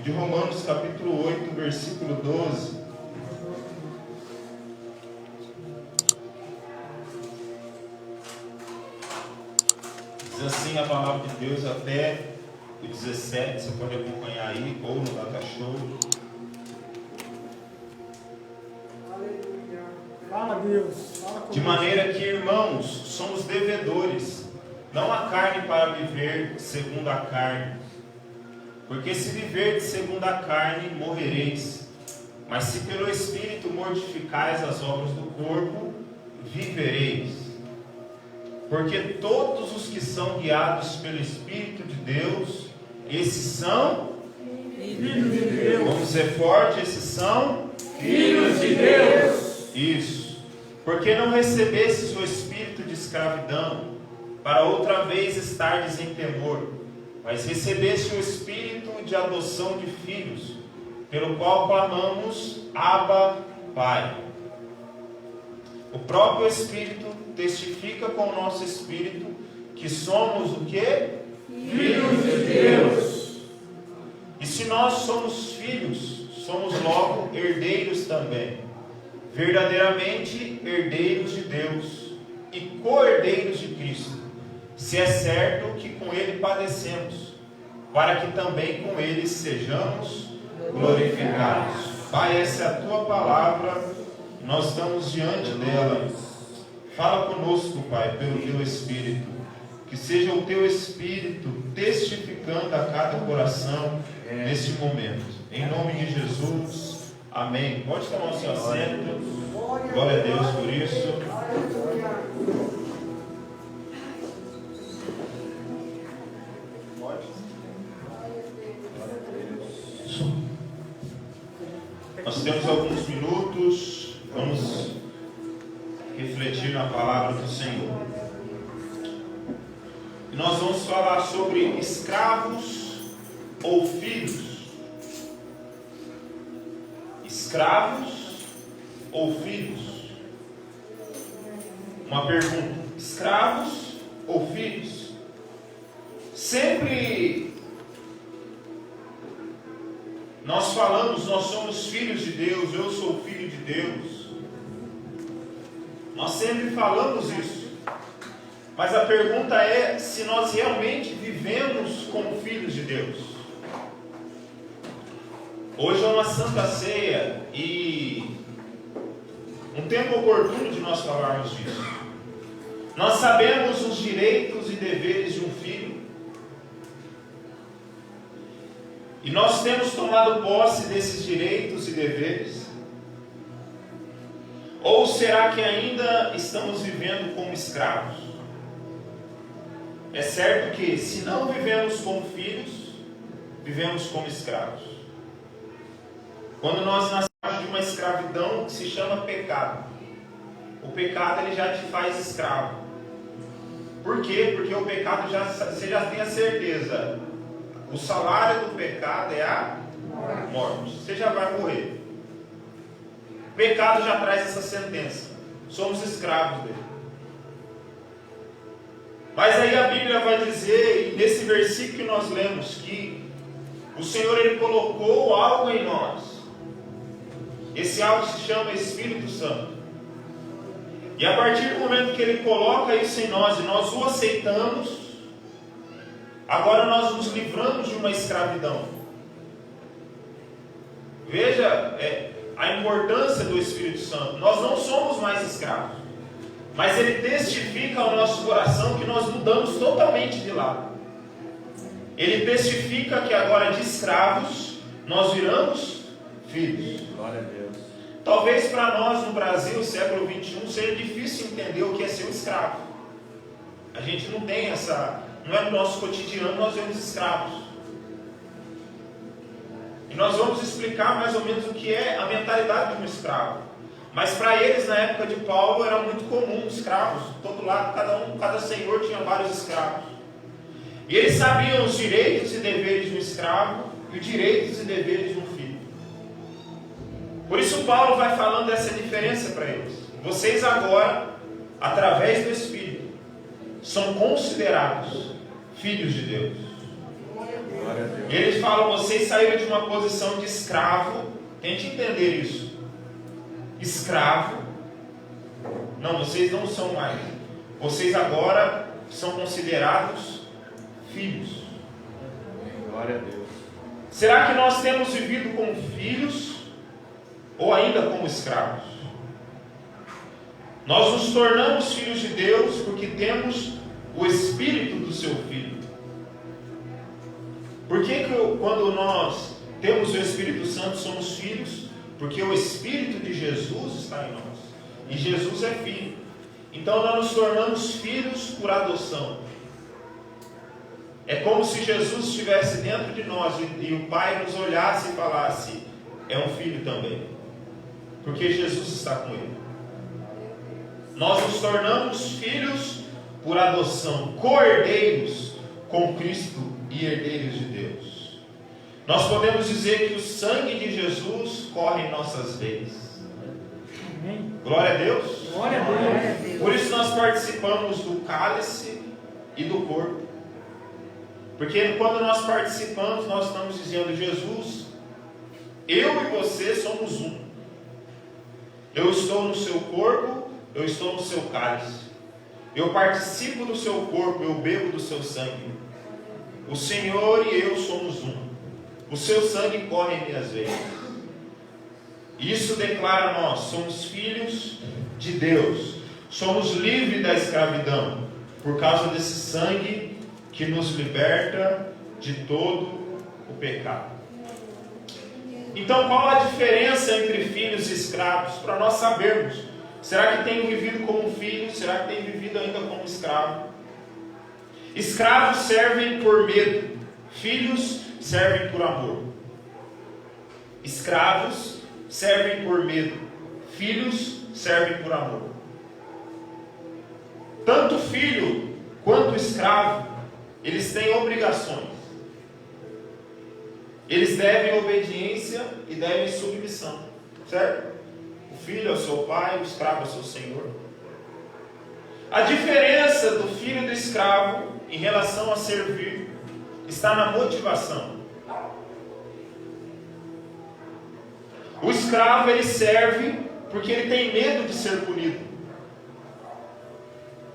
de Romanos capítulo 8, versículo 12. Diz assim a palavra de Deus até o 17, você pode acompanhar aí, ou no Data Show. Fala, Deus. Fala De maneira que, irmãos, somos devedores, não a carne para viver segundo a carne. Porque se viverdes segundo a carne, morrereis. Mas se pelo Espírito mortificais as obras do corpo, vivereis. Porque todos os que são guiados pelo Espírito de Deus, esses são filhos de Deus. Vamos ser fortes, esses são Filhos de Deus. Isso. Porque não recebestes o espírito de escravidão, para outra vez estardes em temor, mas recebeste o espírito de adoção de filhos, pelo qual clamamos, Abba, Pai. O próprio Espírito testifica com o nosso espírito que somos o quê? Filhos de Deus. E se nós somos filhos, somos logo herdeiros também, verdadeiramente herdeiros de Deus e co-herdeiros de Cristo, se é certo que com Ele padecemos, para que também com Ele sejamos glorificados. Pai, essa é a Tua palavra, nós estamos diante dela. Fala conosco, Pai, pelo Teu Espírito, que seja o Teu Espírito testificando a cada coração neste momento. Em nome de Jesus, amém. Pode tomar o seu assento. Glória a Deus por isso. Pode. Nós temos alguns minutos. Vamos refletir na palavra do Senhor. E nós vamos falar sobre escravos ou filhos. Escravos ou filhos? Uma pergunta: escravos ou filhos? Sempre nós falamos, nós somos filhos de Deus, eu sou filho de Deus. Nós sempre falamos isso. Mas a pergunta é se nós realmente vivemos como filhos de Deus. Hoje é uma Santa Ceia e um tempo oportuno de nós falarmos disso. Nós sabemos os direitos e deveres de um filho. E nós temos tomado posse desses direitos e deveres? Ou será que ainda estamos vivendo como escravos? É certo que se não vivemos como filhos, vivemos como escravos. Quando nós nascemos de uma escravidão que se chama pecado, o pecado ele já te faz escravo. Por quê? Porque o pecado você já tem a certeza. O salário do pecado é a morte. Você já vai morrer. O pecado já traz essa sentença. Somos escravos dele. Mas aí a Bíblia vai dizer, nesse versículo que nós lemos, que o Senhor ele colocou algo em nós. Esse algo se chama Espírito Santo. E a partir do momento que Ele coloca isso em nós e nós o aceitamos, agora nós nos livramos de uma escravidão. Veja a importância do Espírito Santo. Nós não somos mais escravos, mas Ele testifica ao nosso coração que nós mudamos totalmente de lado. Ele testifica que agora de escravos nós viramos filhos. Glória a Deus. Talvez para nós no Brasil, século 21, seja difícil entender o que é ser um escravo. A gente não tem não é no nosso cotidiano nós vemos escravos. E nós vamos explicar mais ou menos o que é a mentalidade de um escravo. Mas para eles, na época de Paulo, era muito comum escravos. Todo lado, cada senhor tinha vários escravos. E eles sabiam os direitos e deveres de um escravo e os direitos e deveres de um filho. Por isso Paulo vai falando dessa diferença para eles. Vocês agora, através do Espírito, são considerados filhos de Deus. E ele fala: vocês saíram de uma posição de escravo. Tente entender isso. Escravo. Não, vocês não são mais. Vocês agora são considerados filhos. Glória a Deus. Será que nós temos vivido como filhos ou ainda como escravos? Nós nos tornamos filhos de Deus porque temos o Espírito do seu Filho. Por que quando nós temos o Espírito Santo somos filhos? Porque o Espírito de Jesus está em nós. E Jesus é Filho. Então nós nos tornamos filhos por adoção. É como se Jesus estivesse dentro de nós e o Pai nos olhasse e falasse: é um filho também. Porque Jesus está com ele. Nós nos tornamos filhos por adoção, co-herdeiros com Cristo e herdeiros de Deus. Nós podemos dizer que o sangue de Jesus corre em nossas veias. Amém. Glória a Deus. Glória a Deus. Por isso nós participamos do cálice e do corpo. Porque quando nós participamos, nós estamos dizendo: Jesus, eu e você somos um. Eu estou no seu corpo, eu estou no seu cálice. Eu participo do seu corpo, eu bebo do seu sangue. O Senhor e eu somos um. O seu sangue corre em minhas veias. Isso declara nós, somos filhos de Deus. Somos livres da escravidão por causa desse sangue que nos liberta de todo o pecado. Então, qual a diferença entre filhos e escravos? Para nós sabermos. Será que tenho vivido como filho? Será que tenho vivido ainda como escravo? Escravos servem por medo. Filhos servem por amor. Escravos servem por medo. Filhos servem por amor. Tanto filho quanto escravo, eles têm obrigações. Eles devem obediência e devem submissão. Certo? O filho é o seu pai, o escravo é o seu senhor. A diferença do filho e do escravo em relação a servir está na motivação. O escravo, ele serve porque ele tem medo de ser punido.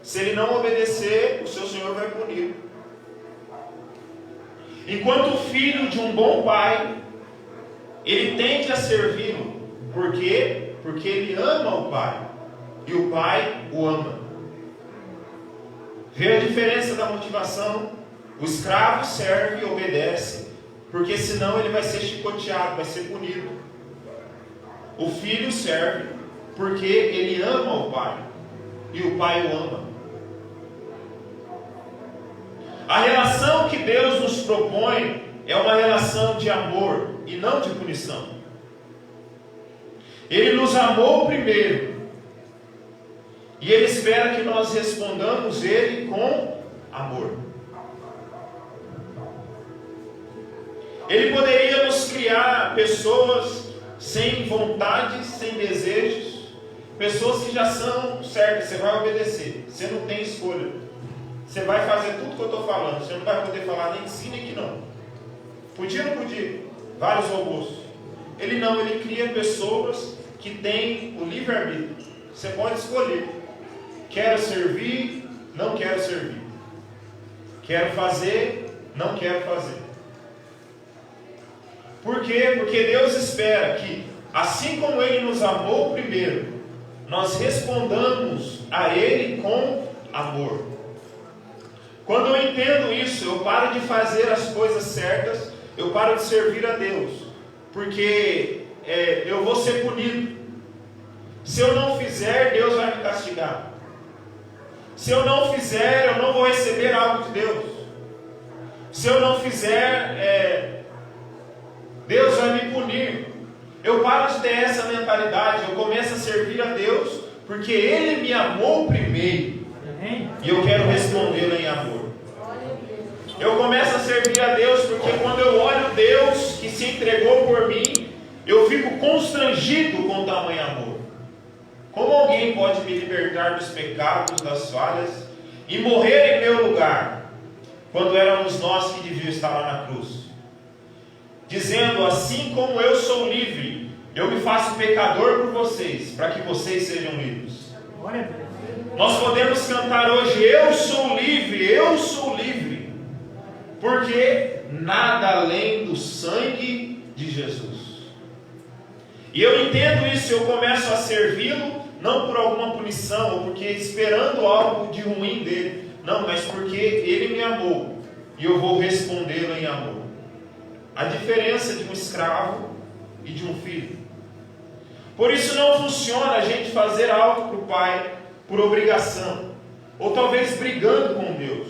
Se ele não obedecer, o seu senhor vai punir. Enquanto o filho de um bom pai, ele tende a servi-lo. Por quê? Porque ele ama o pai. E o pai o ama. Vê a diferença da motivação? O escravo serve e obedece, porque senão ele vai ser chicoteado, vai ser punido. O filho serve porque ele ama o pai. E o pai o ama. A relação que Deus nos propõe é uma relação de amor e não de punição. Ele nos amou primeiro. E Ele espera que nós respondamos Ele com amor. Ele poderia nos criar pessoas sem vontade, sem desejos. Pessoas que já são certas, você vai obedecer. Você não tem escolha. Você vai fazer tudo que eu estou falando. Você não vai poder falar nem sim nem que não. Podia ou não podia? Vários robôs. Ele não, ele cria pessoas que têm o livre-arbítrio. Você pode escolher. Quero servir, não quero servir. Quero fazer, não quero fazer. Por quê? Porque Deus espera que, assim como Ele nos amou primeiro, nós respondamos a Ele com amor. Quando eu entendo isso, eu paro de fazer as coisas certas, eu paro de servir a Deus, porque eu vou ser punido. Se eu não fizer, Deus vai me castigar. Se eu não fizer, eu não vou receber algo de Deus. Se eu não fizer, Deus vai me punir. Eu paro de ter essa mentalidade, eu começo a servir a Deus, porque Ele me amou primeiro. E eu quero respondê-lo em amor. Eu começo a servir a Deus porque quando eu olho Deus que se entregou por mim, eu fico constrangido com tamanho amor. Como alguém pode me libertar dos pecados, das falhas e morrer em meu lugar, quando éramos nós que devíamos estar lá na cruz? dizendo: assim como eu sou livre, eu me faço pecador por vocês, para que vocês sejam livres. Glória a Deus. Nós podemos cantar hoje: eu sou livre, porque nada além do sangue de Jesus. E eu entendo isso, eu começo a servi-lo, não por alguma punição, ou porque esperando algo de ruim dele, não, mas porque ele me amou, e eu vou respondê-lo em amor. A diferença de um escravo e de um filho. Por isso não funciona a gente fazer algo para o Pai por obrigação, ou talvez brigando com Deus.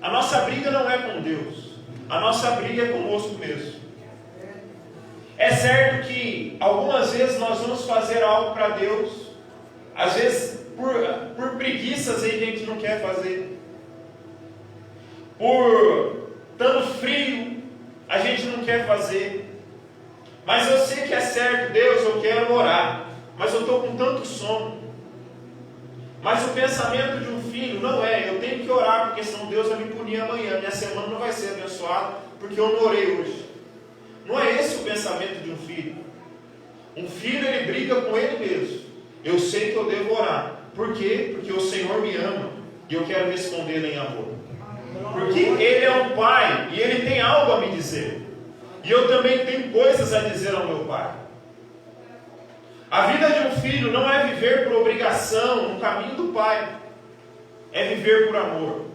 A nossa briga não é com Deus, a nossa briga é conosco mesmo. É certo que algumas vezes nós vamos fazer algo para Deus, às vezes por preguiças a gente não quer fazer, por estando frio a gente não quer fazer, mas eu sei que é certo: Deus, eu quero orar, mas eu estou com tanto sono. Mas o pensamento de um filho não é: eu tenho que orar, porque senão Deus vai me punir amanhã, minha semana não vai ser abençoada, porque eu não orei hoje. Não é esse o pensamento de um filho. Um filho, ele briga com ele mesmo: eu sei que eu devo orar. Por quê? Porque o Senhor me ama, e eu quero responder em amor. Porque Ele é um pai, e Ele tem algo a me dizer, e eu também tenho coisas a dizer ao meu pai. A vida de um filho não é viver por obrigação no caminho do pai, é viver por amor.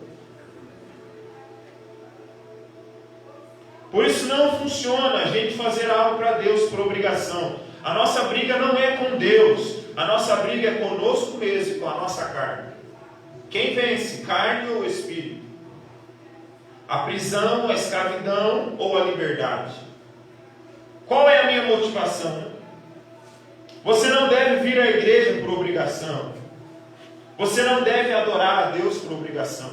Por isso não funciona a gente fazer algo para Deus por obrigação. A nossa briga não é com Deus, a nossa briga é conosco mesmo e com a nossa carne. Quem vence, carne ou espírito? A prisão, a escravidão ou a liberdade? Qual é a minha motivação? Você não deve vir à igreja por obrigação. Você não deve adorar a Deus por obrigação.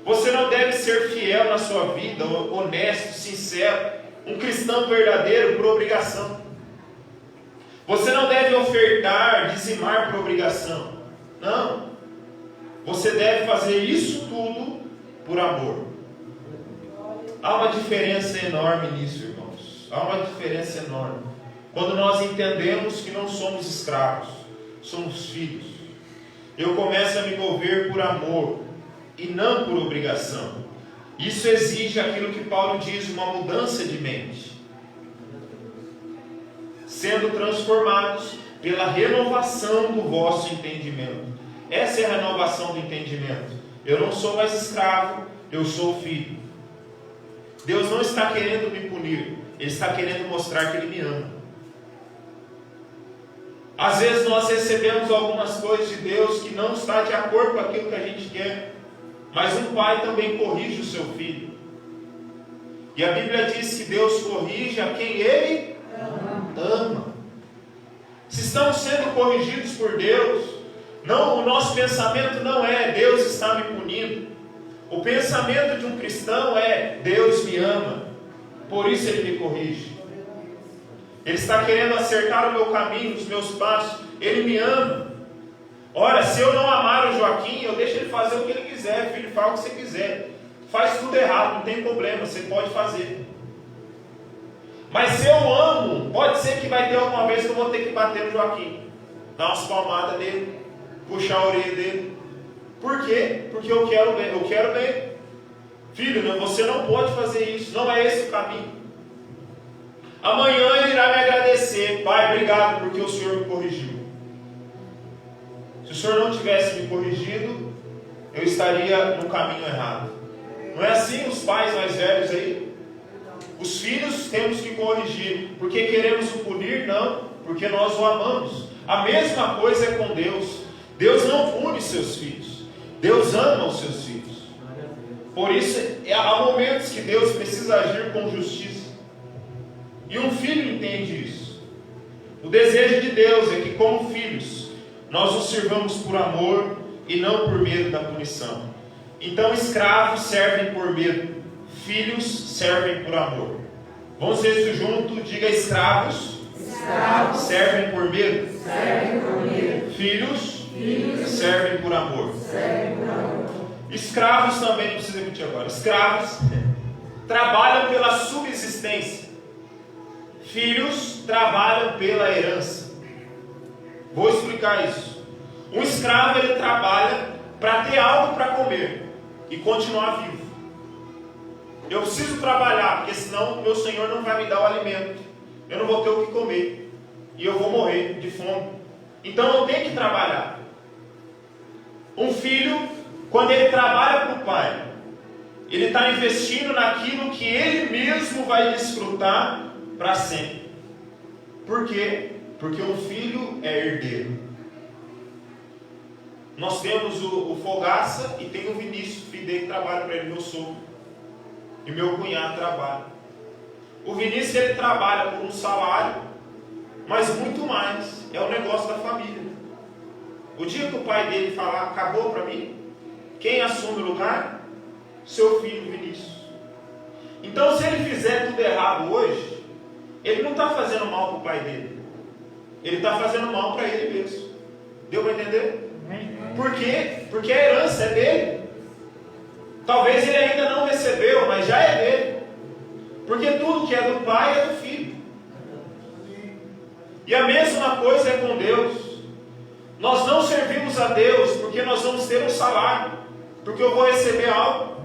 Você não deve ser fiel na sua vida, honesto, sincero, um cristão verdadeiro por obrigação. Você não deve ofertar, dizimar por obrigação. Não. Você deve fazer isso tudo por amor. Há uma diferença enorme nisso, irmãos. Há uma diferença enorme. Quando nós entendemos que não somos escravos, somos filhos. Eu começo a me mover por amor e não por obrigação. Isso exige aquilo que Paulo diz, uma mudança de mente. Sendo transformados pela renovação do vosso entendimento. Essa é a renovação do entendimento. Eu não sou mais escravo, eu sou filho. Deus não está querendo me punir, Ele está querendo mostrar que Ele me ama. Às vezes nós recebemos algumas coisas de Deus que não está de acordo com aquilo que a gente quer, mas um pai também corrige o seu filho. E a Bíblia diz que Deus corrige a quem Ele ama. Se estamos sendo corrigidos por Deus, não, o nosso pensamento não é: Deus está me punindo. O pensamento de um cristão é: Deus me ama, por isso Ele me corrige. Ele está querendo acertar o meu caminho, os meus passos. Ele me ama. Ora, se eu não amar o Joaquim, eu deixo ele fazer o que ele quiser. Filho, fala o que você quiser. Faz tudo errado, não tem problema, você pode fazer. Mas se eu amo, pode ser que vai ter alguma vez que eu vou ter que bater no Joaquim, dar umas palmadas nele, puxar a orelha dele. Por quê? Porque eu quero bem. Eu quero bem. Filho, você não pode fazer isso. Não é esse o caminho. Amanhã ele irá me agradecer: pai, obrigado porque o Senhor me corrigiu. Se o Senhor não tivesse me corrigido, eu estaria no caminho errado. Não é assim os pais mais velhos aí? Os filhos temos que corrigir. Porque queremos o punir? Não, porque nós o amamos. A mesma coisa é com Deus. Deus não pune seus filhos, Deus ama os seus filhos. Por isso há momentos que Deus precisa agir com justiça. E um filho entende isso. O desejo de Deus é que, como filhos, nós os sirvamos por amor e não por medo da punição. Então, escravos servem por medo, filhos servem por amor. Vamos ver isso junto. Diga: escravos, servem por medo, filhos, servem por amor. Escravos também, não precisa repetir agora. Escravos trabalham pela subsistência. Filhos trabalham pela herança. Vou explicar isso. Um escravo, ele trabalha para ter algo para comer e continuar vivo. Eu preciso trabalhar, porque senão meu Senhor não vai me dar o alimento. Eu não vou ter o que comer e eu vou morrer de fome. Então eu tenho que trabalhar. Um filho, quando ele trabalha para o pai, ele está investindo naquilo que ele mesmo vai desfrutar para sempre. Por quê? Porque um filho é herdeiro. Nós temos o Fogaça e tem o Vinícius, filho dele que trabalha para ele, meu sogro. E meu cunhado trabalha. O Vinícius, ele trabalha por um salário, mas muito mais, é o negócio da família. O dia que o pai dele falar, acabou para mim, quem assume o lugar? Seu filho Vinícius. Então, se ele fizer tudo errado hoje, ele não está fazendo mal para o pai dele. Ele está fazendo mal para ele mesmo. Deu para entender? Por quê? Porque a herança é dele. Talvez ele ainda não recebeu, mas já é dele. Porque tudo que é do pai é do filho. E a mesma coisa é com Deus. Nós não servimos a Deus porque nós vamos ter um salário, porque eu vou receber algo,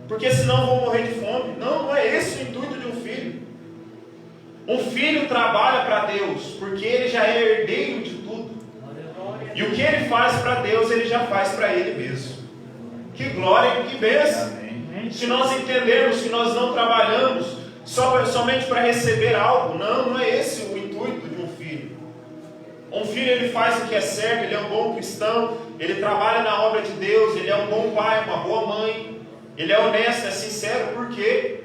porque senão eu vou morrer de fome. Não, não é esse o intuito de um filho. Um filho trabalha para Deus porque ele já é herdeiro de tudo. E o que ele faz para Deus, ele já faz para ele mesmo. Que glória, que bênção. Se nós entendermos que nós não trabalhamos somente para receber algo, não é esse o intuito de um filho. Um filho, ele faz o que é certo, ele é um bom cristão, ele trabalha na obra de Deus, ele é um bom pai, uma boa mãe, ele é honesto, é sincero. Por quê?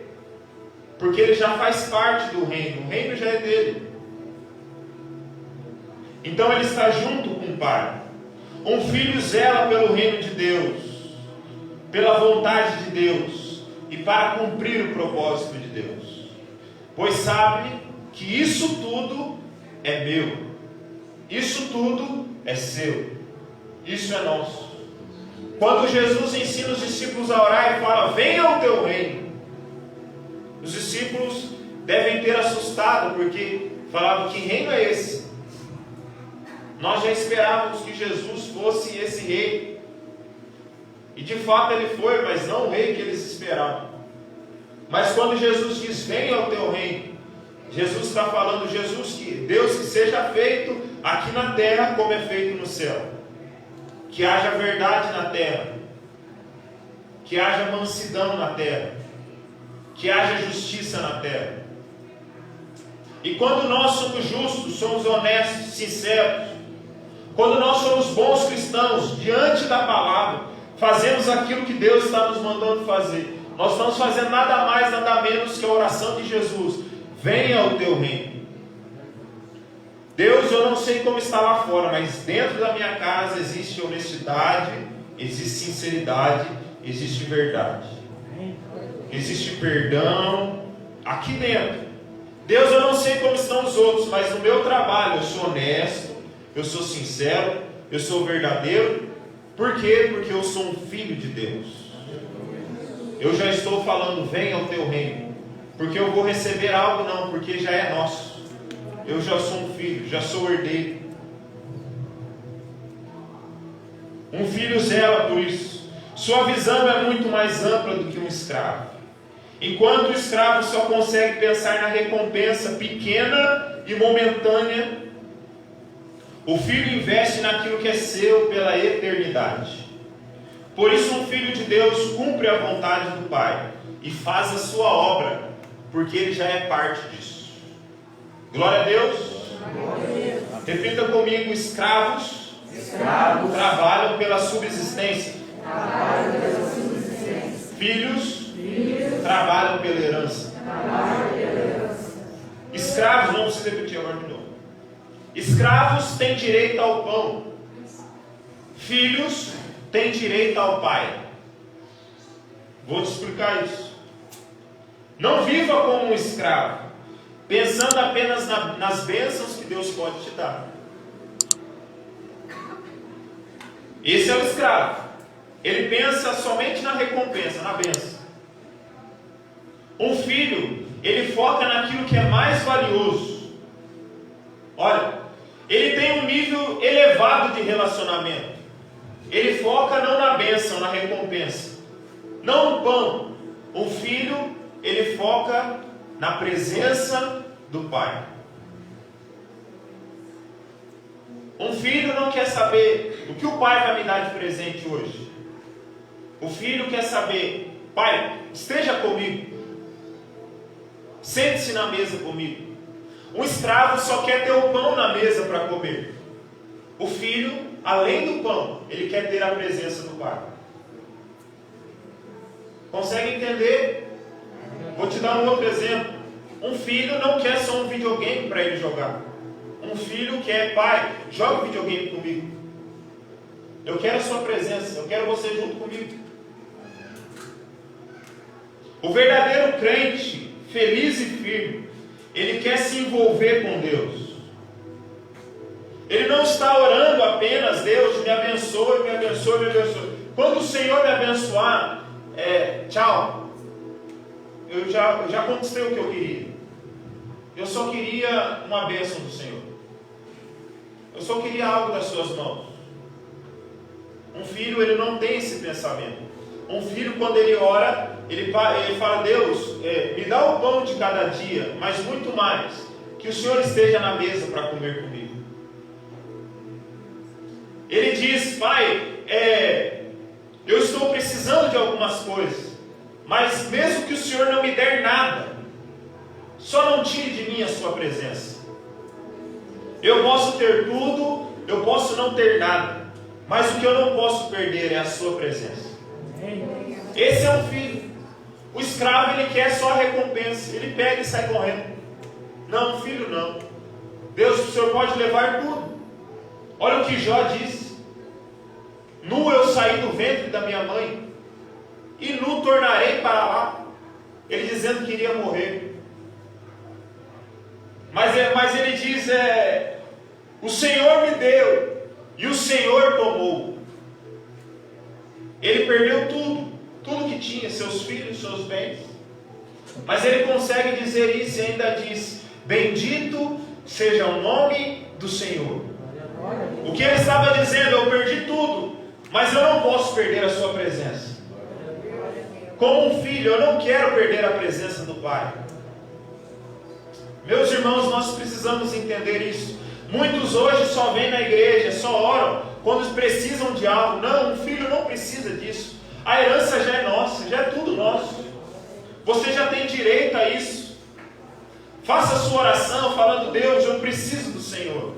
Porque ele já faz parte do reino, o reino já é dele. Então ele está junto com o pai. Um filho zela pelo reino de Deus, pela vontade de Deus e para cumprir o propósito de Deus, pois sabe que isso tudo é meu, isso tudo é seu, isso é nosso. Quando Jesus ensina os discípulos a orar e fala, venha o teu reino, os discípulos devem ter assustado, porque falavam, que reino é esse? Nós já esperávamos que Jesus fosse esse rei, e de fato ele foi, mas não o rei que eles esperavam. Mas quando Jesus diz, venha ao teu reino, Jesus está falando, Deus que seja feito aqui na terra como é feito no céu. Que haja verdade na terra, que haja mansidão na terra, que haja justiça na terra. E quando nós somos justos, somos honestos, sinceros, quando nós somos bons cristãos, diante da palavra, fazemos aquilo que Deus está nos mandando fazer, nós estamos fazendo nada mais, nada menos que a oração de Jesus, venha o teu reino. Deus, eu não sei como está lá fora, mas dentro da minha casa existe honestidade, existe sinceridade, existe verdade, existe perdão, aqui dentro. Deus, eu não sei como estão os outros, mas no meu trabalho eu sou honesto, eu sou sincero, eu sou verdadeiro. Por quê? Porque eu sou um filho de Deus. Eu já estou falando, venha ao teu reino, porque eu vou receber algo, não, porque já é nosso. Eu já sou um filho, já sou herdeiro. Um filho zela por isso. Sua visão é muito mais ampla do que um escravo. Enquanto o escravo só consegue pensar na recompensa pequena e momentânea, o filho investe naquilo que é seu pela eternidade. Por isso um filho de Deus cumpre a vontade do Pai e faz a sua obra, porque ele já é parte disso. Glória a Deus. Repita comigo, escravos trabalham pela subsistência. Filhos trabalham pela herança. Escravos, não precisa repetir agora de novo. Escravos têm direito ao pão. Filhos têm direito ao pai. Vou te explicar isso. Não viva como um escravo, pensando apenas nas bênçãos que Deus pode te dar. Esse é o escravo. Ele pensa somente na recompensa, na bênção. Um filho, ele foca naquilo que é mais valioso. Olha, ele tem um nível elevado de relacionamento. Ele foca não na bênção, na recompensa, não no pão. Um filho, ele foca na presença do pai. Um filho não quer saber o que o pai vai me dar de presente hoje. O filho quer saber: pai, esteja comigo, sente-se na mesa comigo. Um escravo só quer ter o pão na mesa para comer. O filho, além do pão, ele quer ter a presença do pai. Consegue entender? Vou te dar um outro exemplo. Um filho não quer só um videogame para ele jogar. Um filho quer: pai, joga videogame comigo. Eu quero a sua presença, eu quero você junto comigo. O verdadeiro crente, feliz e firme, ele quer se envolver com Deus. Ele não está orando apenas: Deus me abençoe, me abençoe, me abençoe. Quando o Senhor me abençoar, tchau. Eu já conquistei o que eu queria. Eu só queria uma bênção do Senhor. Eu só queria algo das suas mãos. Um filho, ele não tem esse pensamento. Um filho, quando ele ora, ele fala: Deus, me dá o pão de cada dia, mas muito mais, que o Senhor esteja na mesa para comer comigo. Ele diz: pai, eu estou precisando de algumas coisas, mas mesmo que o Senhor não me der nada, só não tire de mim a sua presença. Eu posso ter tudo, eu posso não ter nada, mas o que eu não posso perder é a sua presença. Esse é um filho. O escravo, ele quer só a recompensa. Ele pega e sai correndo. Não, filho não. Deus, o Senhor pode levar tudo. Olha o que Jó disse: nu eu saí do ventre da minha mãe, e nu tornarei para lá. Ele dizendo que iria morrer. Mas ele diz: o Senhor me deu, e o Senhor tomou. Ele perdeu tudo que tinha, seus filhos, seus bens. Mas ele consegue dizer isso e ainda diz: bendito seja o nome do Senhor. O que ele estava dizendo: eu perdi tudo, mas eu não posso perder a sua presença. Como um filho, eu não quero perder a presença do Pai. Meus irmãos, nós precisamos entender isso. Muitos hoje só vêm na igreja, só oram quando precisam de algo. Não, um filho não precisa disso. A herança já é nossa, já é tudo nosso. Você já tem direito a isso. Faça a sua oração falando: Deus, eu preciso do Senhor.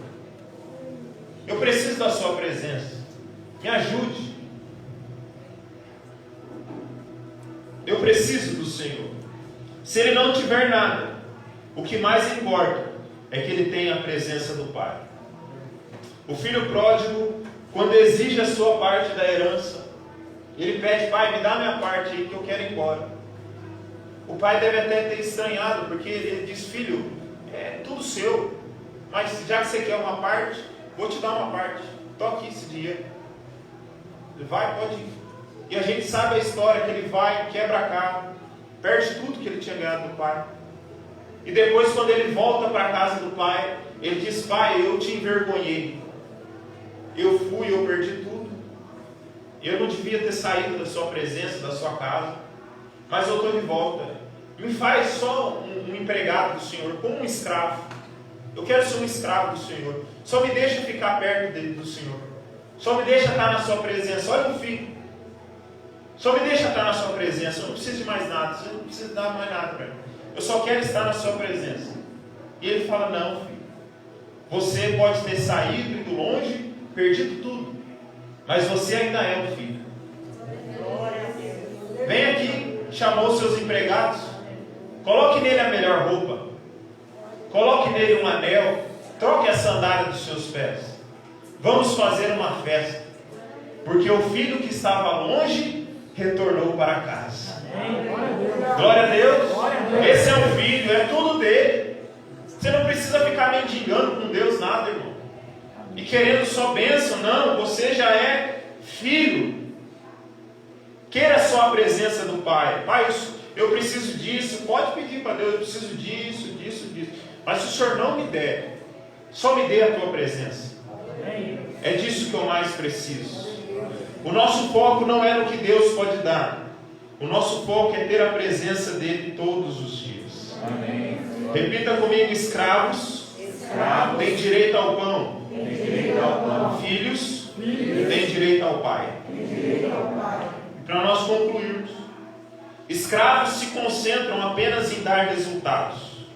Eu preciso da sua presença. Me ajude. Eu preciso do Senhor. Se ele não tiver nada, o que mais importa é que ele tenha a presença do Pai. O filho pródigo, quando exige a sua parte da herança, ele pede: pai, me dá a minha parte aí que eu quero ir embora. O pai deve até ter estranhado, porque ele diz: filho, é tudo seu, mas já que você quer uma parte, vou te dar uma parte. Toque esse dinheiro. Ele vai, pode ir. E a gente sabe a história, que ele vai, quebra a cara, perde tudo que ele tinha ganhado do pai. E depois, quando ele volta para a casa do pai, ele diz: pai, eu te envergonhei. Eu perdi tudo. Eu não devia ter saído da sua presença, da sua casa, mas eu estou de volta. Me faz só um empregado do Senhor, como um escravo. Eu quero ser um escravo do Senhor. Só me deixa ficar perto do Senhor. Só me deixa estar na sua presença. Olha o filho. Só me deixa estar na sua presença. Eu não preciso de mais nada. Você não precisa dar mais nada para mim. Eu só quero estar na sua presença. E ele fala: não, filho. Você pode ter saído, ido longe, perdido tudo, mas você ainda é um filho. Vem aqui, chamou seus empregados, coloque nele a melhor roupa, coloque nele um anel, troque a sandália dos seus pés. Vamos fazer uma festa, porque o filho que estava longe retornou para casa. Glória a Deus. Esse é o filho, é tudo dele. Você não precisa ficar mendigando com Deus nada, irmão, e querendo só bênção. Não, você já é filho. Queira só a presença do Pai. Pai, eu preciso disso. Pode pedir para Deus, eu preciso disso, disso, disso. Mas se o Senhor não me der, só me dê a tua presença. É disso que eu mais preciso. O nosso foco não é no que Deus pode dar. O nosso foco é ter a presença dele todos os dias. Amém. Repita comigo: escravos, têm direito ao pão. Filhos, têm direito ao Pai. Para nós concluirmos, escravos se concentram apenas em dar resultados.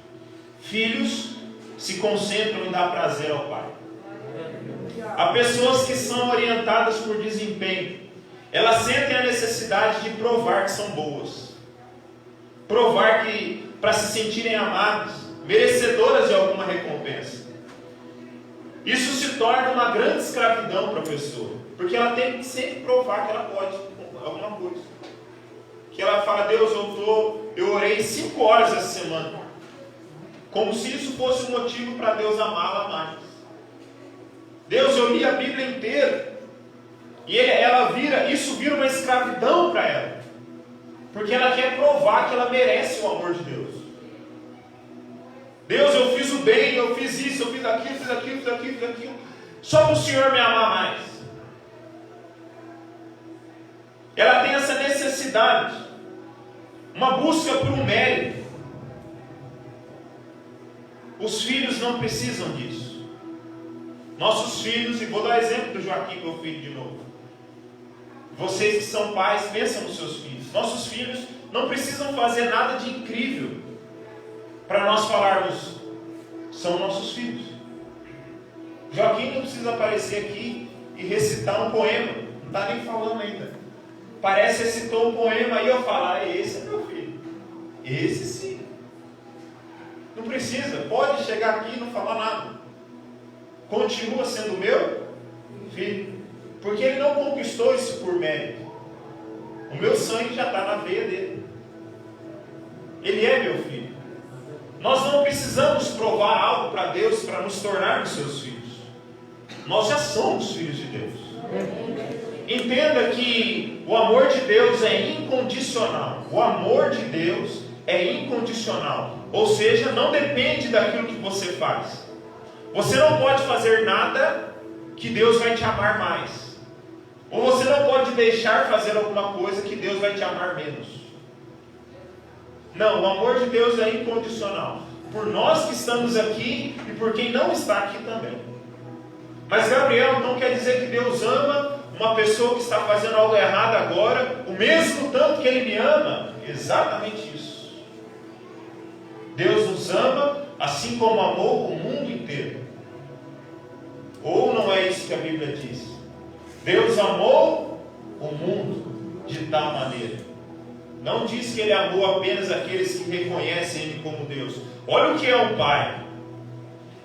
Filhos se concentram em dar prazer ao Pai. Há pessoas que são orientadas por desempenho. Elas sentem a necessidade de provar que são boas. Provar que, para se sentirem amadas, merecedoras de alguma recompensa. Isso se torna uma grande escravidão para a pessoa. Porque ela tem que sempre provar que ela pode alguma coisa. Que ela fala: Deus, eu orei 5 horas essa semana. Como se isso fosse um motivo para Deus amá-la mais. Deus, eu li a Bíblia inteira. E isso vira uma escravidão para ela. Porque ela quer provar que ela merece o amor de Deus. Deus, eu fiz o bem, eu fiz isso, eu fiz aquilo, fiz aquilo, fiz aquilo, fiz aquilo. Só para o Senhor me amar mais. Ela tem essa necessidade. Uma busca por um mérito. Os filhos não precisam disso. Nossos filhos, e vou dar exemplo do Joaquim, meu filho, de novo. Vocês que são pais, pensam nos seus filhos. Nossos filhos não precisam fazer nada de incrível para nós falarmos: são nossos filhos. Joaquim não precisa aparecer aqui e recitar um poema. Não está nem falando ainda. Parece que recitou um poema e eu falar: esse é meu filho. Esse sim. Não precisa. Pode chegar aqui e não falar nada. Continua sendo meu filho. Porque ele não conquistou isso por mérito. O meu sangue já está na veia dele. Ele é meu filho. Nós não precisamos provar algo para Deus para nos tornarmos seus filhos. Nós já somos filhos de Deus. Entenda que o amor de Deus é incondicional. O amor de Deus é incondicional. Ou seja, não depende daquilo que você faz. Você não pode fazer nada que Deus vai te amar mais. Ou você não pode deixar fazer alguma coisa que Deus vai te amar menos. Não, o amor de Deus é incondicional. Por nós que estamos aqui e por quem não está aqui também. Mas Gabriel, não quer dizer que Deus ama uma pessoa que está fazendo algo errado agora, o mesmo tanto que Ele me ama? Exatamente isso. Deus nos ama assim como amou o mundo inteiro. Ou não é isso que a Bíblia diz? Deus amou o mundo de tal maneira. Não diz que Ele amou apenas aqueles que reconhecem Ele como Deus. Olha o que é um pai.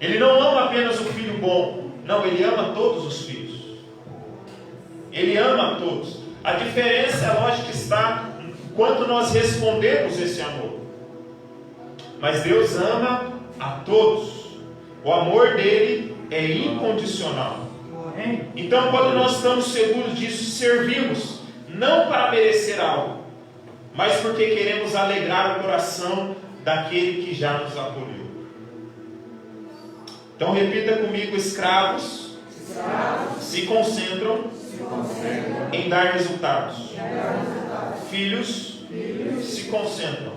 Ele não ama apenas o filho bom. Não, Ele ama todos os filhos. Ele ama a todos. A diferença, é lógico, está em quanto nós respondemos esse amor. Mas Deus ama a todos. O amor dele é incondicional. Então, quando nós estamos seguros disso, servimos não para merecer algo, mas porque queremos alegrar o coração daquele que já nos acolheu. Então repita comigo: escravos se concentram em dar resultados. Filhos se concentram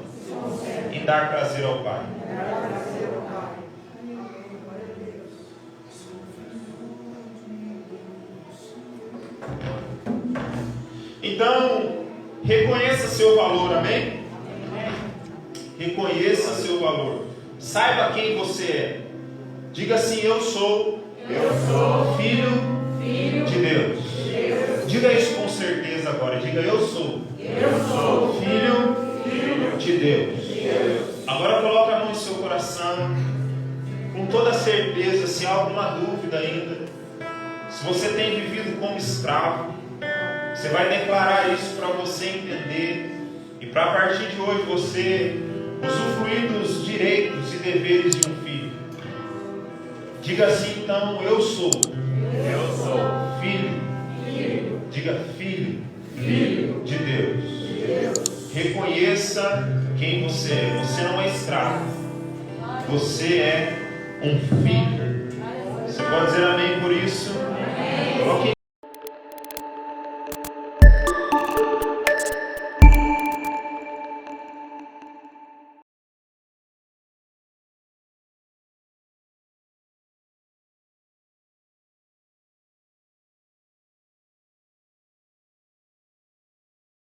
em dar prazer ao Pai. Então, reconheça seu valor, amém? Reconheça seu valor. Saiba quem você é. Diga assim: eu sou filho de Deus. Diga isso com certeza agora. Diga: eu sou filho de Deus. Agora coloque a mão em seu coração, com toda certeza. Se há alguma dúvida ainda, se você tem vivido como escravo, você vai declarar isso para você entender, e para a partir de hoje você usufruir dos direitos e deveres de um filho. Diga assim então: eu sou filho. Diga: filho de Deus. Reconheça quem você é. Você não é escravo. Você é um filho. Você pode dizer amém por isso? Coloque